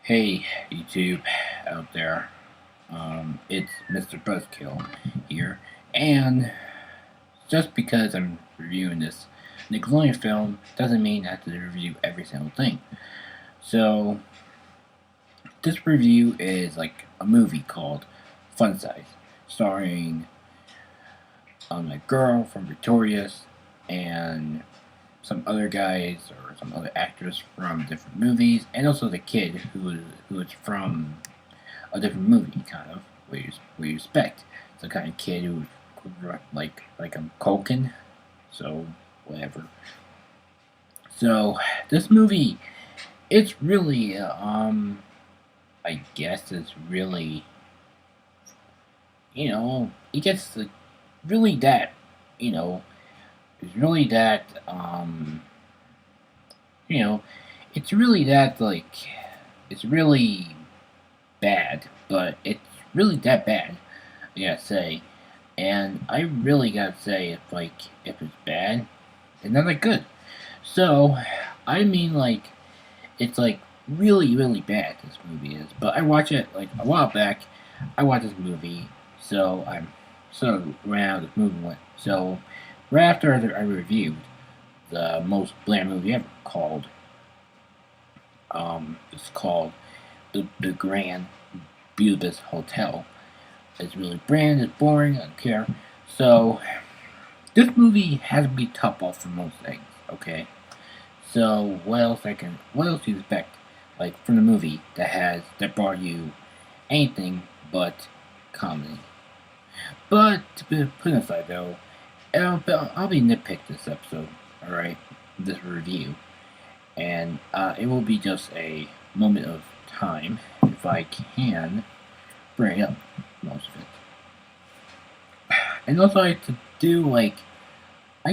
Hey, YouTube out there. It's Mr. Buzzkill here, and just because I'm reviewing this Nickelodeon film doesn't mean I have to review every single thing. So, this review is like a movie called Fun Size, starring a girl from Victorious and some other guys or some other actors from different movies, and also the kid who is from a different movie, kind of where you expect. It's the kind of kid who like a Culkin, so whatever. So this movie, it's really I guess it's really it gets really that you know it's really that you know it's really that it's really bad, but it's really that bad. I gotta say, and I really gotta say, if it's bad, it's not that good. So, I mean, it's really bad. This movie is, but I watched it like a while back. I watched this movie, so I'm so ran out of this movie went. So, right after I reviewed the most bland movie ever it's called the Grand Budapest Hotel. It's really bland, it's boring, I don't care. So, this movie has to be top off for most things, okay? So, what else do you expect, like, from the movie that brought you anything but comedy? But, to be put aside though, I'll be nitpick this episode, alright? This review. And, it will be just a moment of time, if I can bring up most of it. And also, I have to do I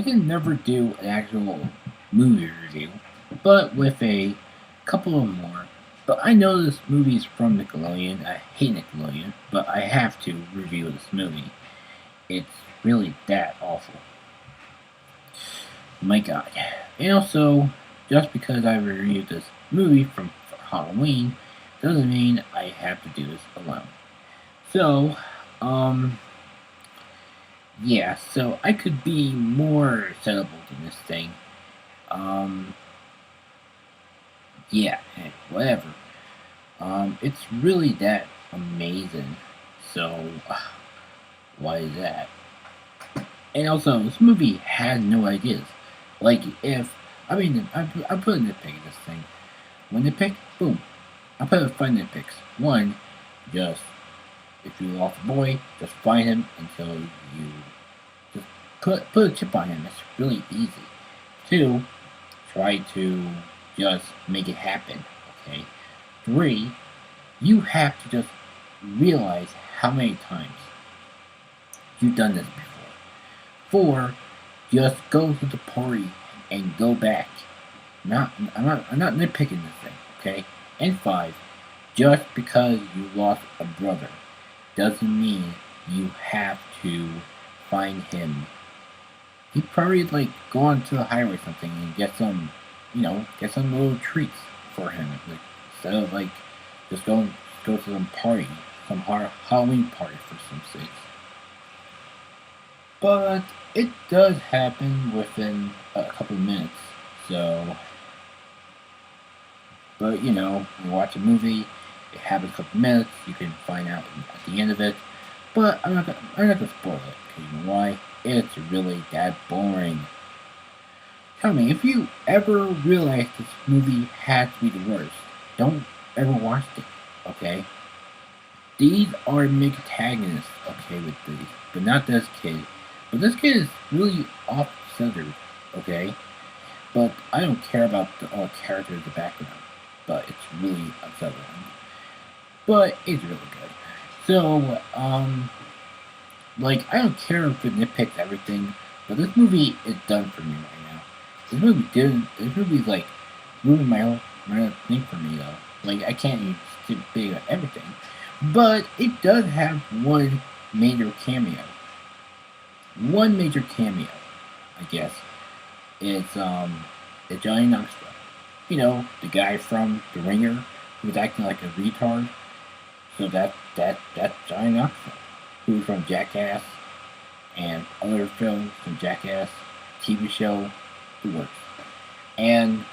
can never do an actual movie review, but with a couple of more. But I know this movie's from Nickelodeon. I hate Nickelodeon, but I have to review this movie. It's really that awful. My God. And also, just because I reviewed this movie from Halloween doesn't mean I have to do this alone. So, yeah, so I could be more settable than this thing. Um, yeah, whatever. It's really that amazing. So, why is that? And also, this movie has no ideas. Like, I put a nitpick in this thing. One nitpick, boom. I put a fun nitpicks. One, just if you lost a boy, just find him until you just put a chip on him. It's really easy. Two, try to just make it happen. Okay. Three, you have to just realize how many times you've done this before. Four, just go to the party and go back. I'm not nitpicking this thing, okay? And five, just because you lost a brother doesn't mean you have to find him. He probably go on to the highway or something and get some little treats for him. Like, instead of just go to some party, some Halloween party for some sakes. But it does happen within a couple minutes. So, but you watch a movie, it happens a couple minutes. You can find out at the end of it. But I'm not gonna spoil it because you know why? It's really that boring. Tell me, if you ever realize this movie has to be the worst, don't ever watch it. Okay? These are antagonists, okay, with these, but not this kid. But this kid is really off-centered, okay? But I don't care about all the characters in the background. But it's really unsettling. But it's really good. So, I don't care if it nitpicks everything, but this movie is done for me right now. This movie's ruined my thing for me though. I can't even speak about everything. But it does have one major cameo. One major cameo, I guess. It's Johnny Knoxville. You know, the guy from The Ringer he was acting like a retard. So that's Johnny Knoxville, who's from Jackass and other films from Jackass, TV show, the works. And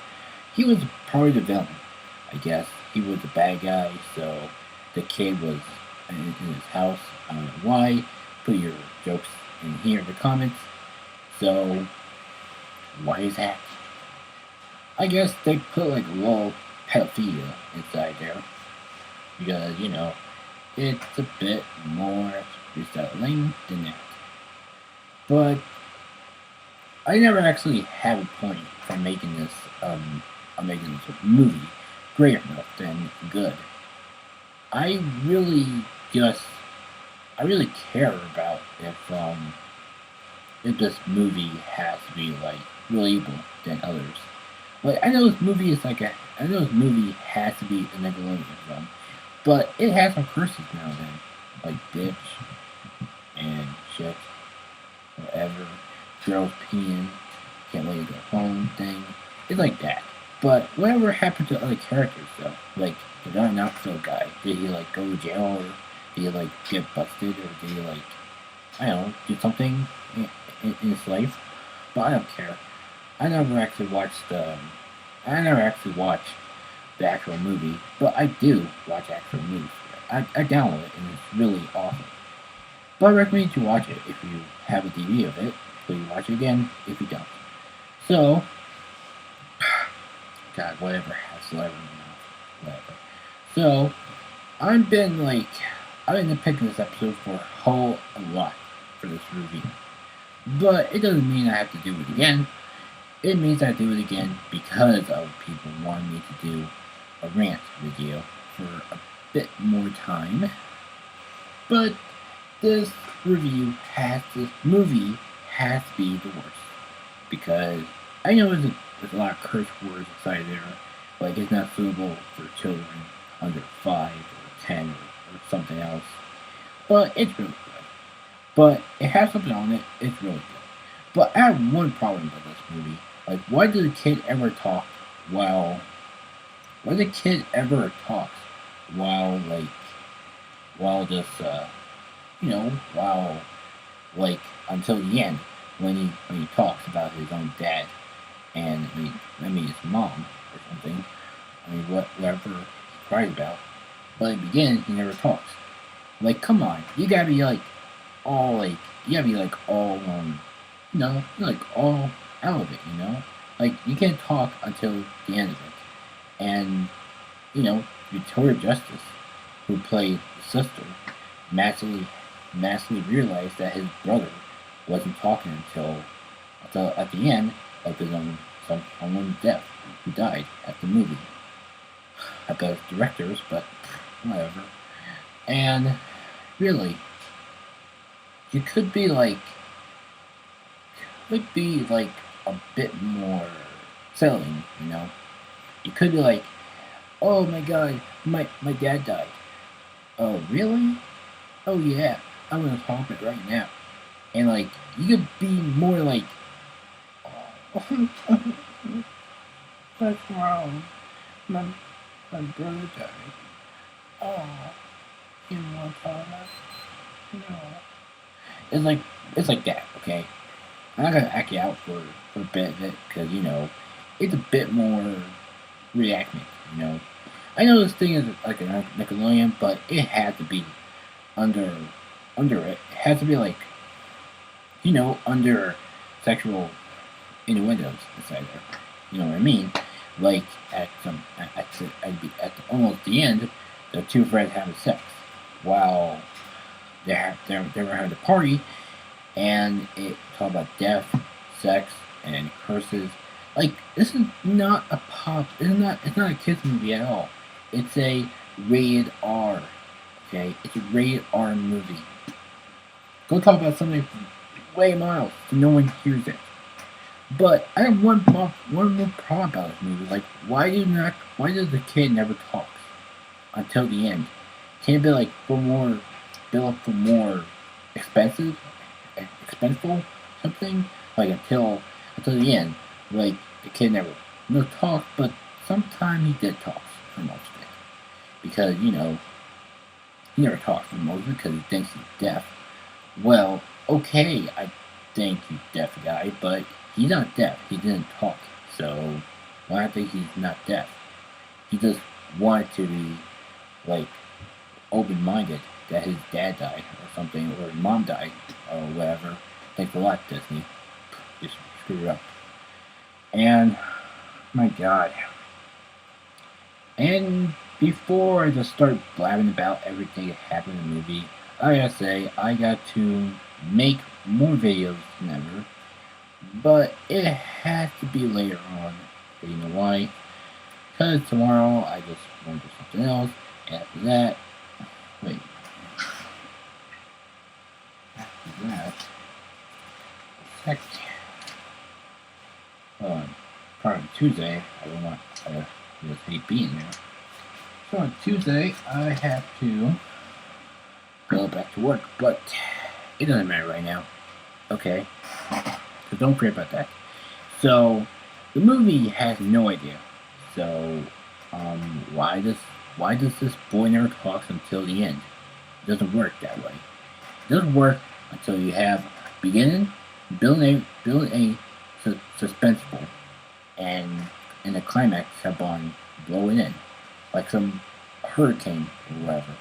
he was probably the villain, I guess. He was the bad guy, so the kid was in his house. I don't know why. Put your jokes in here in the comments. So, why is that? I guess they put like a little pedophilia inside there. Because, it's a bit more resettling than that. But I never actually have a point for making this movie great enough than good. I really just I really care about if this movie has to be like relatable than others. Like I know this movie has to be a Nickelodeon film, but it has some curses now and then, like bitch and shit, whatever, girls peeing, can't wait to go home thing. It's like that. But whatever happened to other characters though? Like the Don Knoxville guy, did he like go to jail or did he like get busted or did he like I don't know, do something in his life? But I don't care. I never actually watched the actual movie, but I do watch actual movies. I download it and it's really awesome. But I recommend you watch it if you have a DVD of it. Please watch it again if you don't. So, God, whatever, whatever, whatever. So, I've been picking this episode for a whole lot for this review. But it doesn't mean I have to do it again. It means I do it again because of people wanting me to do a rant video for a bit more time. But this movie has to be the worst. Because I know there's a lot of curse words inside there. Like it's not suitable for children under 5 or 10 or something else. But it's really good. But it has something on it, it's really good. But I have one problem with this movie. Like, why did the kid ever talk while... Why the kid ever talks while, like... While this, while... Like, until the end. When he talks about his own dad. And, his mom or something. Whatever he cries about. But in the beginning, he never talks. Like, come on. You gotta be, like, all, like... You gotta be, like, all, like, all out of it, Like, you can't talk until the end of it. And, Victoria Justice, who played the sister, massively realized that his brother wasn't talking until at the end of his own someone's death, who died at the movie. I bet it's directors, but whatever. And, really, you could be, like, a bit more selling, You could be like, oh my god, my dad died. Oh, really? Oh yeah, I'm gonna talk it right now. And like, you could be more like, oh, what's wrong? My brother died. Oh, you want to talk about it? No. It's like that, okay? I'm not gonna act you out for a bit of it because it's a bit more reacting. I know this thing is like a Nickelodeon, but it had to be under it. It has to be like under sexual innuendos inside there. You know what I mean? Like at almost the end, the two friends having sex while they were having a party. And it talks about death, sex, and curses. Like, this is not a it's not a kids movie at all. It's a rated R. Okay? It's a rated R movie. Go talk about something way miles so no one hears it. But I have one more problem about this movie. Like, why does the kid never talk until the end? Can it be like build up for more expenseful something, like until the end. Like the kid never no talk, but sometime he did talk for most of it. because, he never talks to Moses because he thinks he's deaf. Well, okay, I think he's deaf guy, but he's not deaf. He didn't talk. So, why I think he's not deaf? He just wanted to be, like, open-minded that his dad died or something, or his mom died, or whatever. Thanks a lot, Disney. Just screwed it up. And, my God. And before I just start blabbing about everything that happened in the movie, I gotta say, I got to make more videos than ever. But it has to be later on. You know why? Because tomorrow I just want to do something else. And after that, wait. After that, heck. Probably Tuesday, I don't want to just hate being there. So on Tuesday, I have to go back to work, but it doesn't matter right now. Okay? So don't worry about that. So, the movie has no idea. So, why does this boy never talks until the end? It doesn't work that way. It doesn't work until you have beginning, build a suspenseful, and in the climax have on blowing in, like some hurricane or whatever.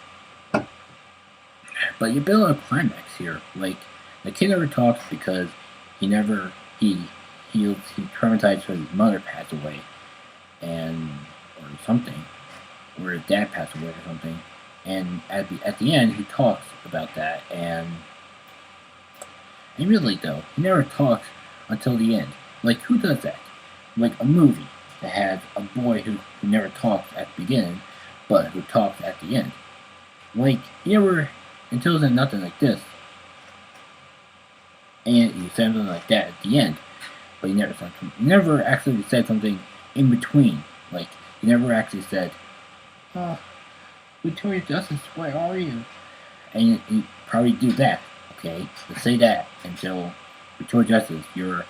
But you build a climax here, like the kid never talks because he traumatized when his mother passed away, or something, or his dad passed away or something, and at the end he talks about that, and really though he never talks until the end. Like, who does that? Like a movie that has a boy who never talks at the beginning, but who talks at the end. Like, he never until then nothing like this. And he said something like that at the end, but he never actually said something in between. Like, he never actually said, "Oh, Victoria Justice, where are you?" And he probably do that, okay? To say that until Victoria Justice, your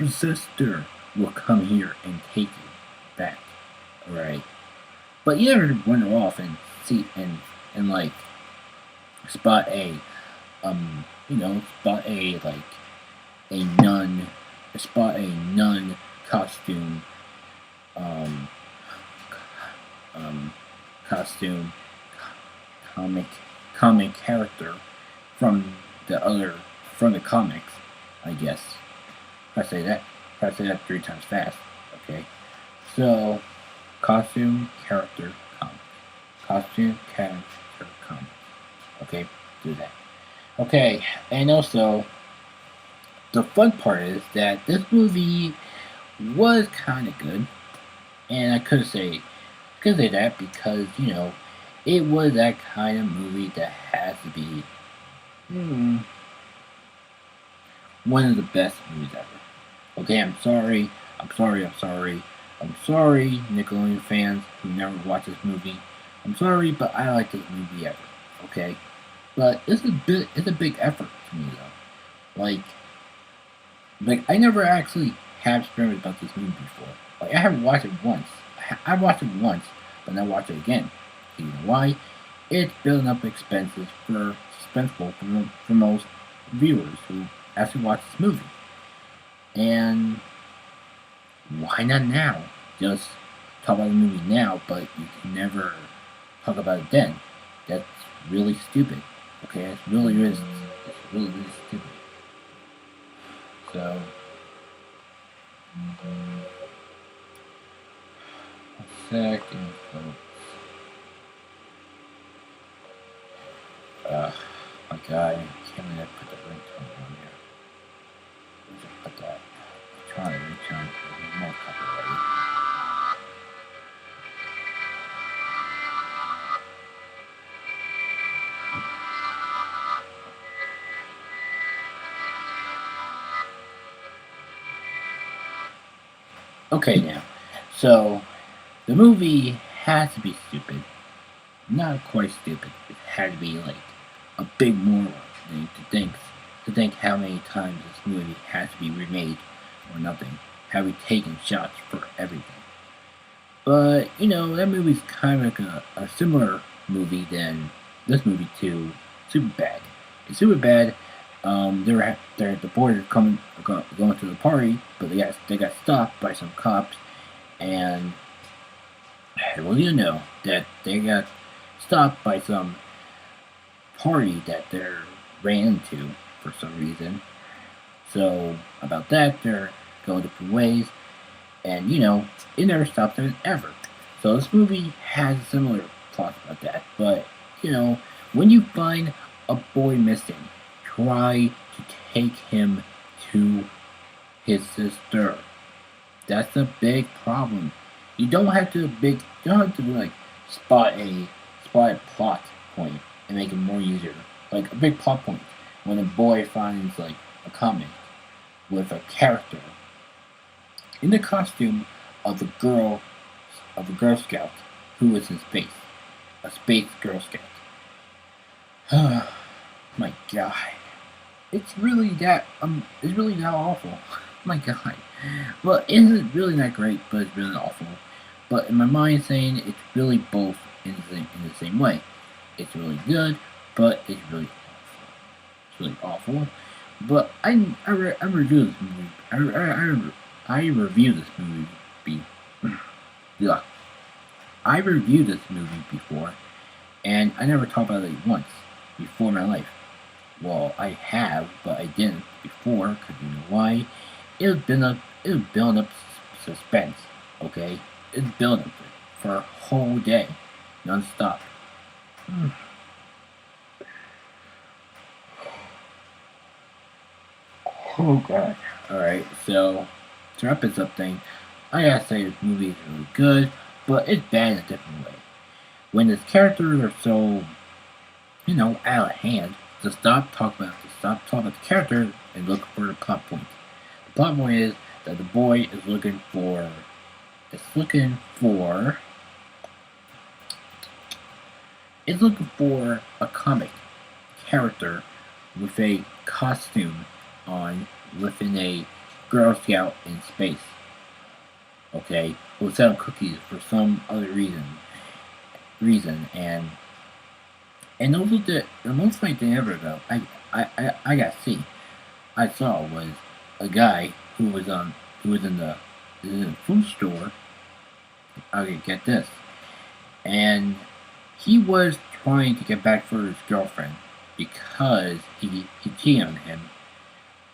sister, will come here and take you back, alright? But you never wander off and see and like spot a spot a nun costume costume comic character from the comics, I guess. If I say that 3 times fast, okay? So, costume character comic. Costume character comic. Okay, do that. Okay, and also, the fun part is that this movie was kind of good, and I could say that because, it was that kind of movie that has to be one of the best movies ever. Okay, I'm sorry, Nickelodeon fans who never watched this movie. I'm sorry, but I like this movie ever. Okay, but it's a big effort to me though. Like I never actually have experimented about this movie before. Like I haven't watched it once. I watched it once, but now watch it again. You know why? It's building up expenses suspenseful for most viewers who actually watch this movie. And why not now? Just talk about the movie now, but you can never talk about it then. That's really stupid. Okay, it's really stupid. So, a second, folks. My God, I can't believe I put the ringtone on there. Where's I put that? Try to ringtone more copyrighted. Okay, now, so the movie has to be stupid. Not quite stupid. It had to be like a big moron to think how many times this movie has to be remade or nothing. Have we taken shots for everything? But that movie's kind of like a similar movie than this movie to Superbad. In Superbad, the boys are going to the party, but they got stopped by some cops, and well, that they got stopped by some party that they're ran into for some reason. So about that, they're going different ways, and it never stopped them ever. So this movie has a similar plot about that. But when you find a boy missing, try to take him to his sister. That's a big problem. You don't have to like spot a plot point and make it more easier. Like a big plot point when a boy finds like a comic with a character in the costume of a Girl Scout who was in space. A space Girl Scout. My God. It's really that awful. My God. Well, it's really not great, but it's really awful. But in my mind, saying it's really both in the same way. It's really good, but it's really awful. It's really awful. But I review this movie. I review this movie. Be, yeah. I reviewed this movie before, and I never talked about it once before in my life. Well, I have, but I didn't before, because you know why? It was building up suspense, okay? It's building up for a whole day, non-stop. Oh God. Alright, so to wrap this up thing, I gotta say this movie is really good, but it's bad in a different way. When its characters are so, out of hand, to stop talking about the characters and look for the plot point. The plot point is that the boy for is looking for a comic character with a costume on within a Girl Scout in space. Okay, will sell cookies for some other reason, and also the most funny thing ever though I got to see I saw was a guy who was in the food store. Okay, get this, and he was trying to get back for his girlfriend because he cheated on him.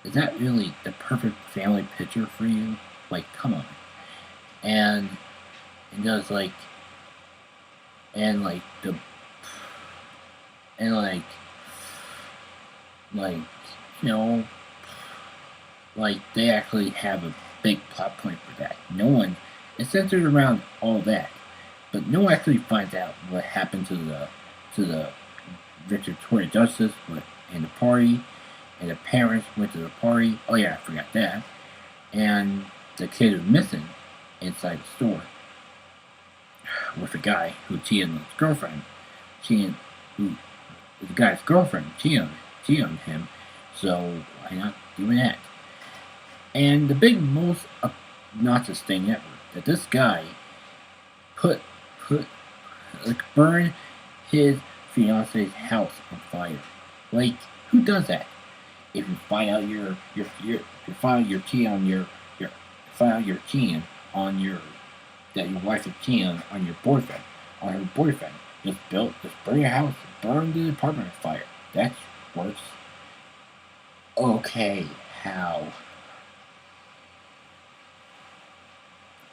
Is that really the perfect family picture for you? Like, come on. And it does and like the and like you know like they actually have a big plot point for that. No one it's centered around all that, but no one actually finds out what happened to the Victoria Justice in the party, and the parents went to the party. Oh yeah, I forgot that. And the kid was missing inside the store with a guy who cheated on his girlfriend. Cheating, who the guy's girlfriend cheated on him. So why not do that? And the big most obnoxious thing ever that this guy put put burn his fiance's house on fire. Like, who does that? If you find out you find out you're cheating on your find out you're cheating on that your wife is cheating on your boyfriend, on her boyfriend, just burn your house, burn the apartment on fire. That's worse. Okay, how?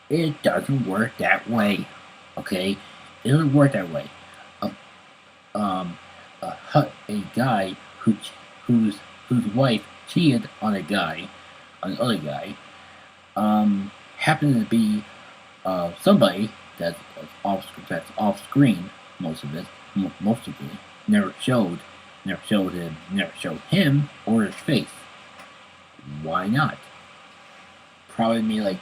It doesn't work that way. Okay, it doesn't work that way. A um a guy whose wife cheated on on the other guy, happens to be somebody that's off screen most of it. Never showed never showed him or his face. Why not? Probably be like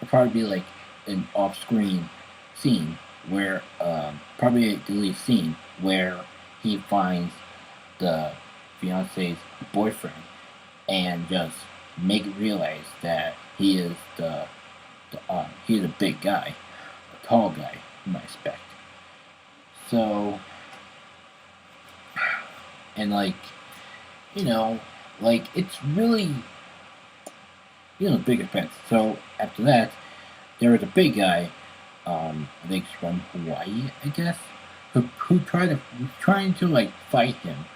probably be like an off screen scene where probably a deleted scene where he finds the fiance's boyfriend and just make it realize that he is the he is a big guy, a tall guy, in my spec. So, and like, you know, like it's really, big offense. So after that, there was a big guy, I think he's from Hawaii, I guess, who was trying to like fight him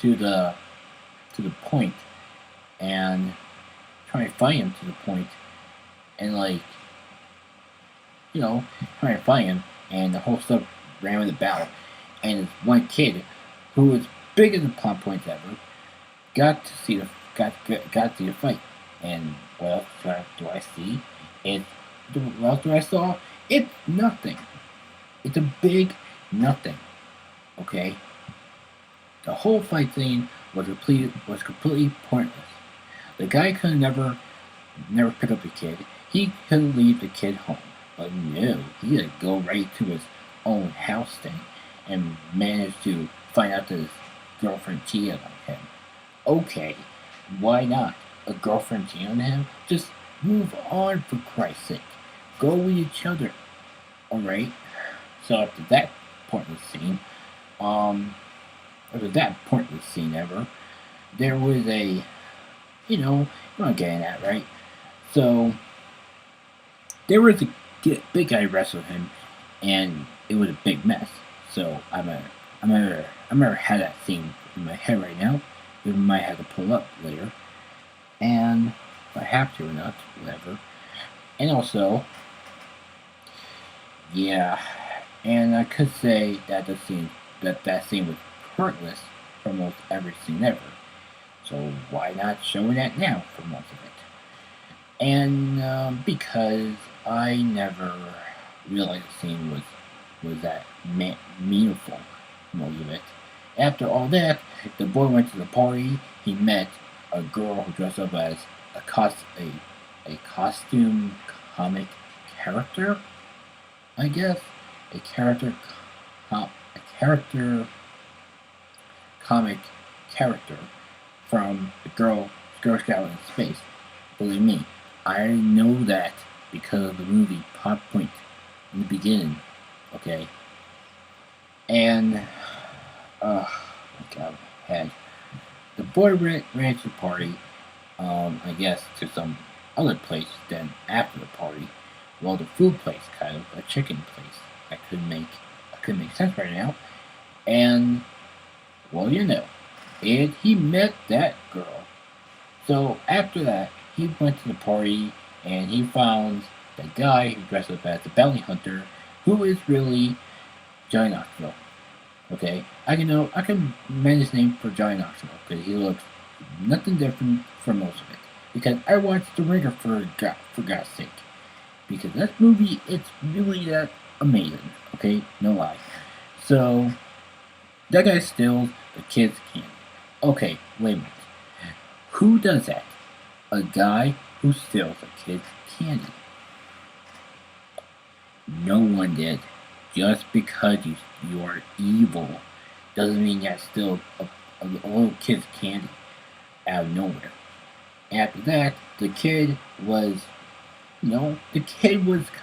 to the point, and trying to fight him to the point, and like, trying to fight him, and the whole stuff ran with the battle, and this one kid who was bigger than plot points ever got to see the fight. And what else do I see? What else do I saw? It's nothing. It's a big nothing. Okay? The whole fight scene was completely pointless. The guy could never pick up the kid. He could leave the kid home. But no, he had to go right to his own house thing and managed to find out that his girlfriend cheated on him. Okay, why not? A girlfriend cheating on him? Just move on, for Christ's sake. Go with each other. Alright? So after that pointless scene, ever, there was you know what I'm getting at, right? So, there was a big guy wrestled him, and it was a big mess. So, I remember had that scene in my head right now. We might have to pull up later. And if I have to or not, whatever. And also, yeah, and I could say that that scene was pointless for almost every scene ever. So why not show that now for most of it? And because I never realized the scene was that meaningful, most of it. After all that, the boy went to the party. He met a girl who dressed up as a costume comic character, I guess. A character comic character from the Girl Scout in Space. Believe me, I know that because of the movie Plot Point in the beginning. Okay, and my God, had the boy ran to the party. I guess to some other place than after the party. Well, the food place, kind of a chicken place. I couldn't make sense right now. And well, and he met that girl. So after that, he went to the party and he found the guy who dressed up as the bounty hunter, who is really Johnny Knoxville. Okay, I can manage his name for Johnny Knoxville because he looks nothing different from most of it. Because I watched The Ringer for God's sake. Because that movie, it's really that amazing. Okay, no lie. So that guy steals the kid's candy. Okay, wait a minute. Who does that? A guy who steals a kid's candy. No one did. Just because you are evil doesn't mean you steal a little kid's candy out of nowhere. After that, the kid was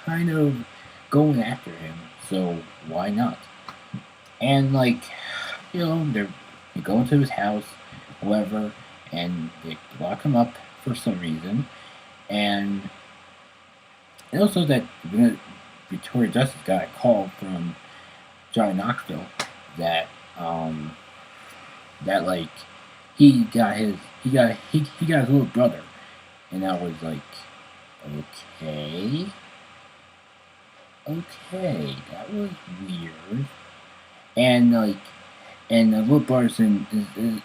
kind of going after him, so why not? And they go into his house, whatever, and they lock him up for some reason, and also that Victoria Justice got a call from Johnny Knoxville that he got his little brother, and I was like, okay, that was weird, and and the little brother's in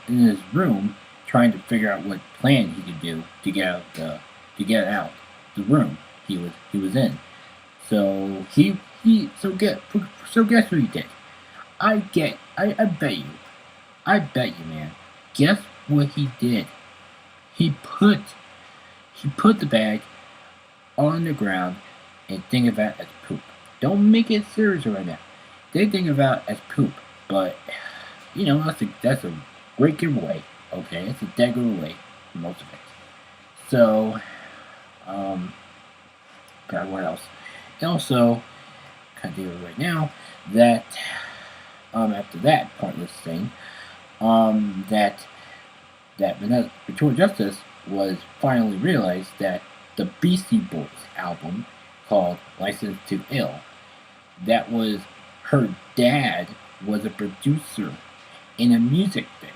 his room trying to figure out what plan he could do to get out the room he was in. So guess what he did? I bet you, man. Guess what he did? He put the bag on the ground and think of it as poop. Don't make it serious right now. They think about it as poop, but that's a great giveaway. Okay, it's a dead giveaway for most of it. So, God, what else? And also, continue right now that after that pointless thing, that Victoria Justice was finally realized that the Beastie Boys album called License to Ill, that was her dad was a producer in a music thing.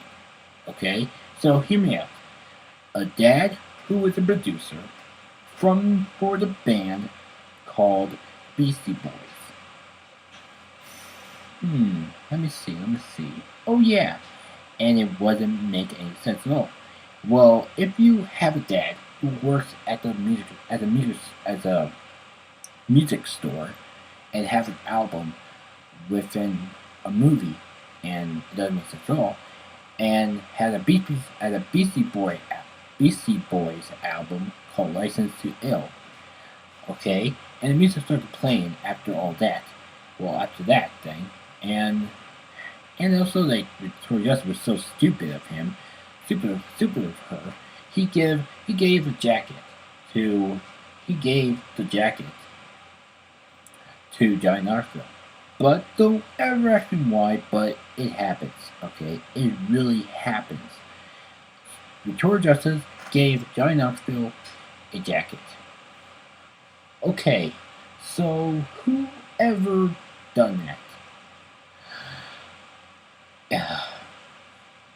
Okay? So hear me out. A dad who was a producer for the band called Beastie Boys. Let me see. Oh yeah. And it wasn't making any sense at all. Well, if you have a dad who works at the as a music store and has an album within a movie and it doesn't make sense at all, and has a Beastie Boys album called License to Ill. Okay? And the music started playing after all that. Well, after that thing. And also like Victoria Justice was so stupid of him, stupid of her, he gave the jacket to Johnny Knoxville. But don't ever ask me why, but it happens, okay? It really happens. Victoria Justice gave Johnny Knoxville a jacket. Okay, so who ever done that?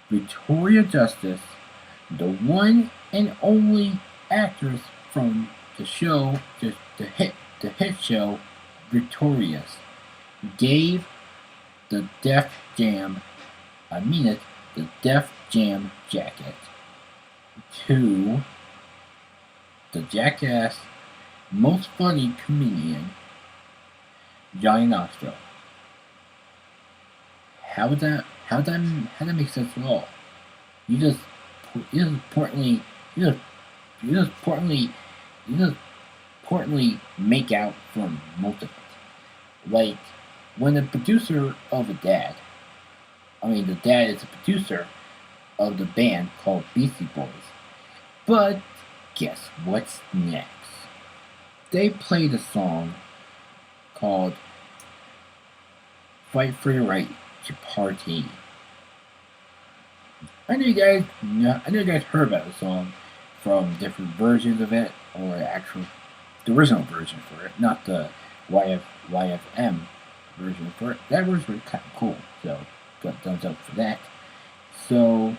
Victoria Justice, the one and only actress from the show, the hit show, Victorious, gave the Def Jam, the Def Jam jacket to the jackass, most funny comedian, Johnny Knoxville. How would that make sense at all? You just importantly you just importantly make out from most of it. Like when the producer of the dad is a producer of the band called Beastie Boys. But guess what's next? They played a song called Fight for Your Right to Party. I know you guys heard about the song from different versions of it, or the original version for it, not the YFM version for it. That version was kind of cool, so got thumbs up for that. So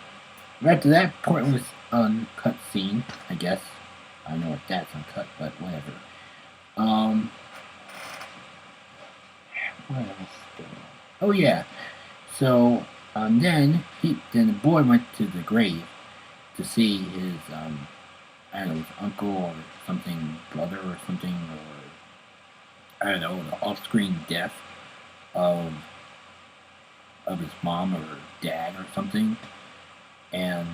right to that pointless uncut scene, I guess. I don't know if that's uncut, but whatever. What else? Oh yeah. So then the boy went to the grave to see his I don't know, his uncle or something, brother or something, or I don't know, the off-screen death of his mom or dad or something, and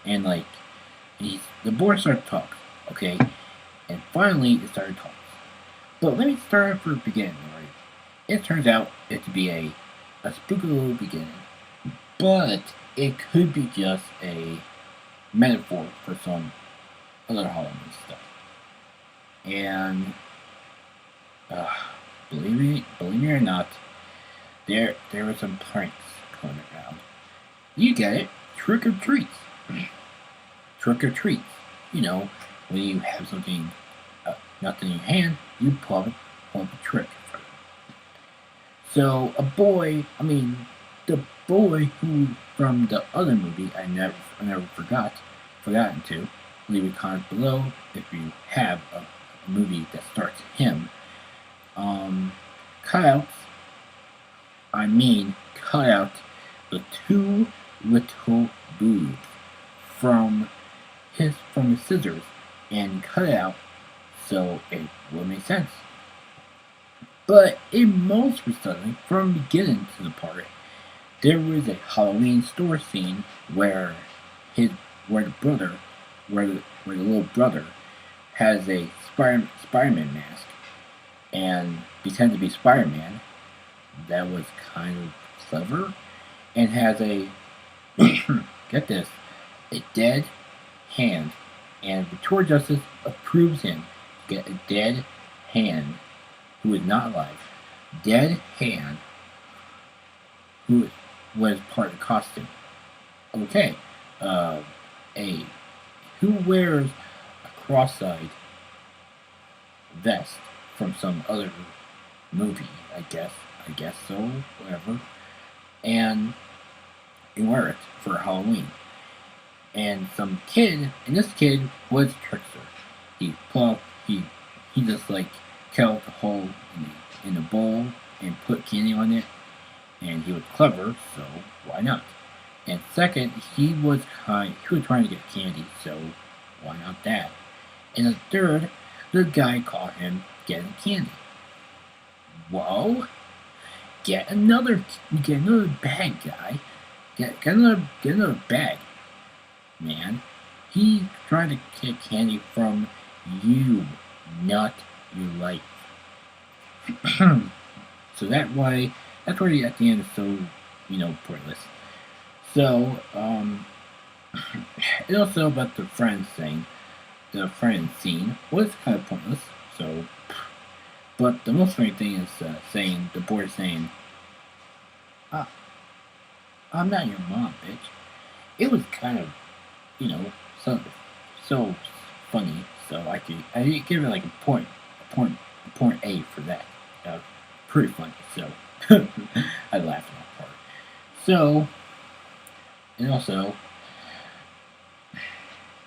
and like the boy started to talk, okay, and finally it started talking. But let me start from the beginning, right? It turns out it to be a spooky little beginning, but it could be just a metaphor for some other Halloween stuff. And believe me or not, there were some pranks going around. You get it, trick or treats. Trick or treats. You know, when you have something, nothing in your hand, you pull up a trick. So the boy who from the other movie I never forgotten to. Leave a comment below if you have a movie that starts him. Cut out the two little boobs from his scissors and cut it out so it will make sense. But in most suddenly, from the beginning to the part, there was a Halloween store scene where the little brother has a Spider-Man mask and pretends to be Spider-Man. That was kind of clever, and has a get this, a dead hand, and Victoria Justice approves him get a dead hand who is not alive, dead hand, who was part of the costume. Okay, uh, a who wears a cross-eyed vest from some other movie, I guess. I guess so, whatever. And you wear it for Halloween. And some kid, and this kid was a trickster. He plucked, he just like cut out the hole in the bowl and put candy on it. And he was clever, so why not? And second, he was trying to get candy, so why not that? And the third, the guy caught him getting candy. Whoa! Get another bag, guy. Get another bag, man. He tried to get candy from you, not your life. So that's why at the end is so, pointless. So, and also about the friends thing. The friends scene was kind of pointless. So, but the most funny thing is the boy saying, uh, "I'm not your mom, bitch." It was kind of, so funny. So I give it like a point A for that. Pretty funny. So I laughed at that part. So, and also,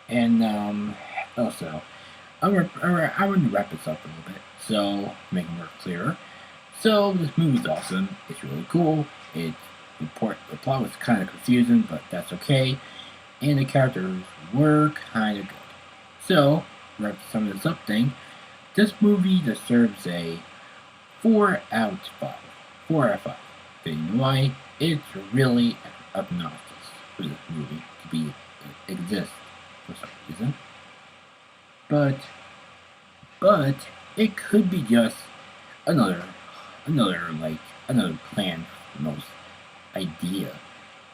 and also, I'm going to wrap this up a little bit, so make it more clearer. So this movie's awesome. It's really cool. The plot was kind of confusing, but that's okay. And the characters were kind of good. So, wrap some of this up thing. This movie deserves a 4 out of 5. 4 out of 5. Do you know why? It's really obnoxious for this movie to exist for some reason. But it could be just another plan, most idea,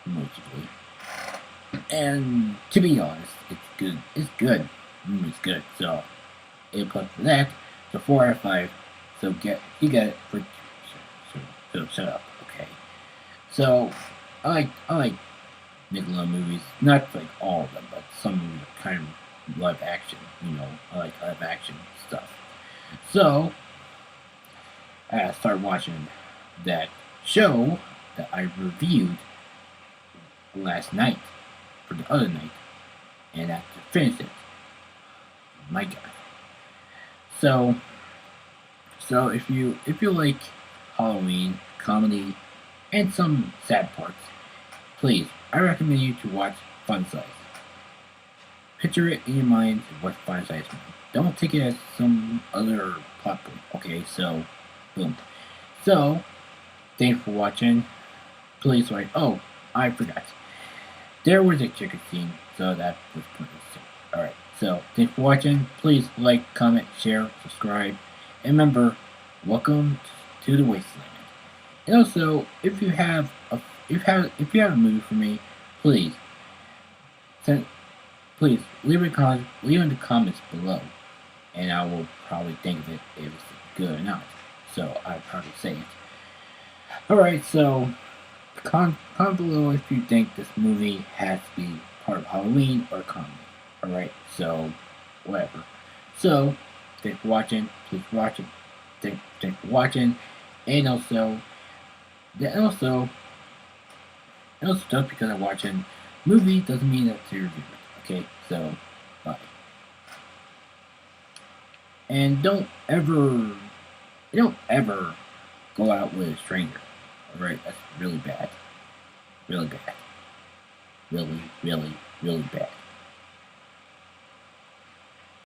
mostly. And to be honest, it's good. It's good. It's good. So A plus for that. So 4 out of 5. So you get it for. So shut up. Okay. So I like Nickelodeon movies. Not like all of them, but some movies are kind of live action. I like live action stuff. So I started watching that show that I reviewed last night for the other night, and I finished it. My God. So if you like Halloween comedy and some sad parts, please, I recommend you to watch Fun Size. Picture it in your mind what Fun Size means. Don't take it as some other plot point. Okay, so boom. So thanks for watching. Please like I forgot. There was a chicken scene, so that was pointless. Alright, so thanks for watching. Please like, comment, share, subscribe, and remember, welcome to the Wasteland. And also, if you have a movie for me, please leave in the comments below, and I will probably think of it if it's good or not. So I'll probably say it. Alright, so comment below if you think this movie has to be part of Halloween or comedy. Alright, so whatever. So thanks for watching. Please watch it. Thanks for watching. And also just because I'm watching movie doesn't mean that you're reviewing it. Okay, so bye. And don't ever go out with a stranger. Alright, that's really bad. Really bad. Really, really, really bad.